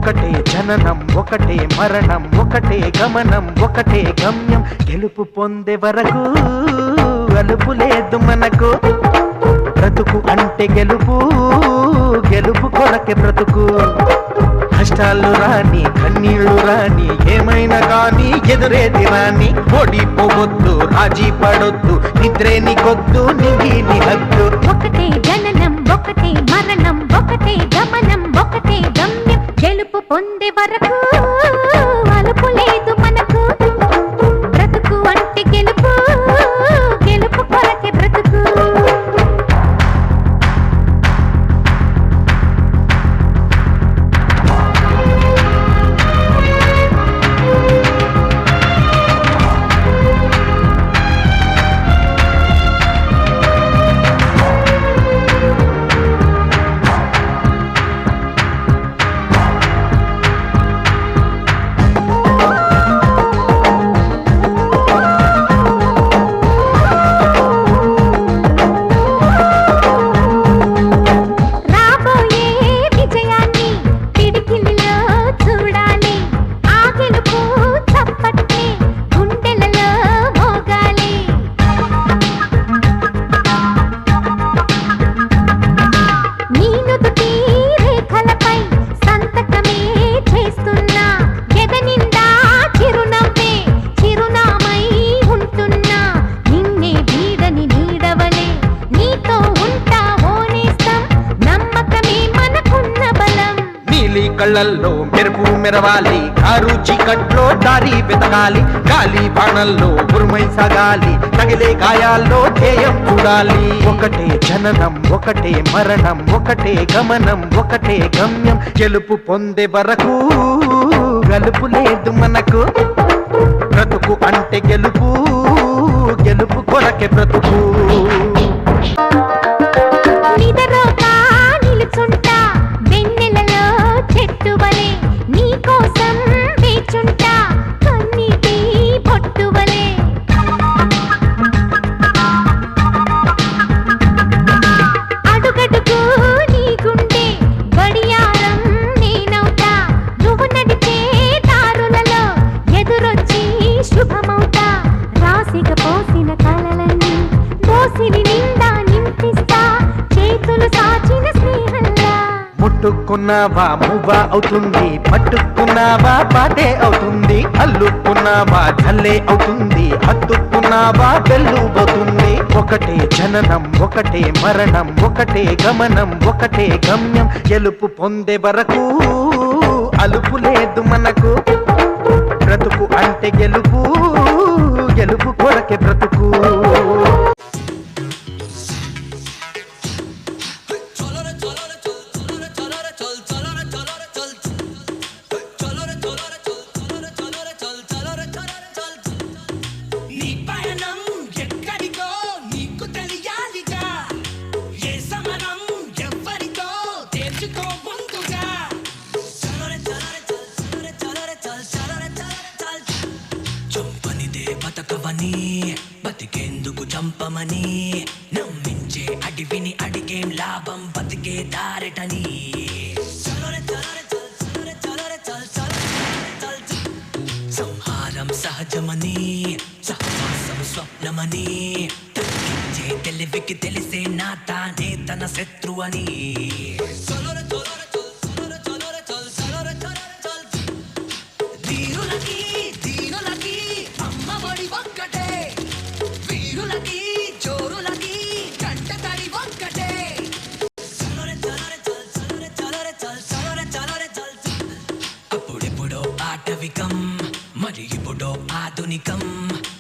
ఒకటే జననం ఒకటే మరణం ఒకటే గమనం ఒకటే గమ్యం గెలుపు పొందే వరకు అలుపు లేదు మనకు బ్రతుకు అంటే గెలుపు గెలుపు కొరకే బ్రతుకు కష్టాలు రాని కన్నీళ్లు రాని ఏమైనా కానీ ఎదురేది రాని ఓడిపోవద్దు రాజీ పడొద్దు నిద్రే నీకొద్దు నిగిలి హద్దు ఒకటే జననం ఒకటే మరణం ఒకటే గమనం ఒకటే గమ్యం గెలుపు పొందే వరకు అలుపు లేదు మనకు బ్రతుకు అంటే గెలుపు గెలుపు కొరకే బ్రతుకు కళ్ళల్లో మెరుపు మెరవాలి కారు చీకట్లో దారి వెతకాలి గాలి బాణల్లో ఉరుమై సాగాలి తగిలే గాయాల్లో ధ్యేయం చూడాలి ఒకటే జననం ఒకటే మరణం ఒకటే గమనం ఒకటే గమ్యం గెలుపు పొందే వరకు గలుపు లేదు మనకు బ్రతుకు అంటే గెలుపు గెలుపు కొరకే బ్రతుకు ముట్టుకున్నావా మువ్వా అవుతుంది పట్టుకున్నావా పాటే అవుతుంది అల్లుకున్నావా జల్లే అవుతుంది హత్తుకున్నావా వెల్లుబోతుంది ఒకటే జననం ఒకటే మరణం ఒకటే గమనం ఒకటే గమ్యం గెలుపు పొందే వరకు అలుపు లేదు మనకు బ్రతుకు అంటే గెలుపు గెలుపు కొరకే బ్రతుకు బతికేందుకు చంపమని నమ్మించే అడివిని అడిగేం లాభం బతికే దారటని సంహారం సహజమని సహవాసం స్వప్నమని తగ్గించే తెలివికి తెలిసే నా తానే తన శత్రువని మరి ఇప్పుడు ఆధునికం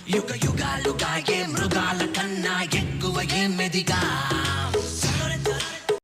యుగ యుగాలుగా ఏ మృగాల కన్నా ఎక్కువ ఏ మెదిగా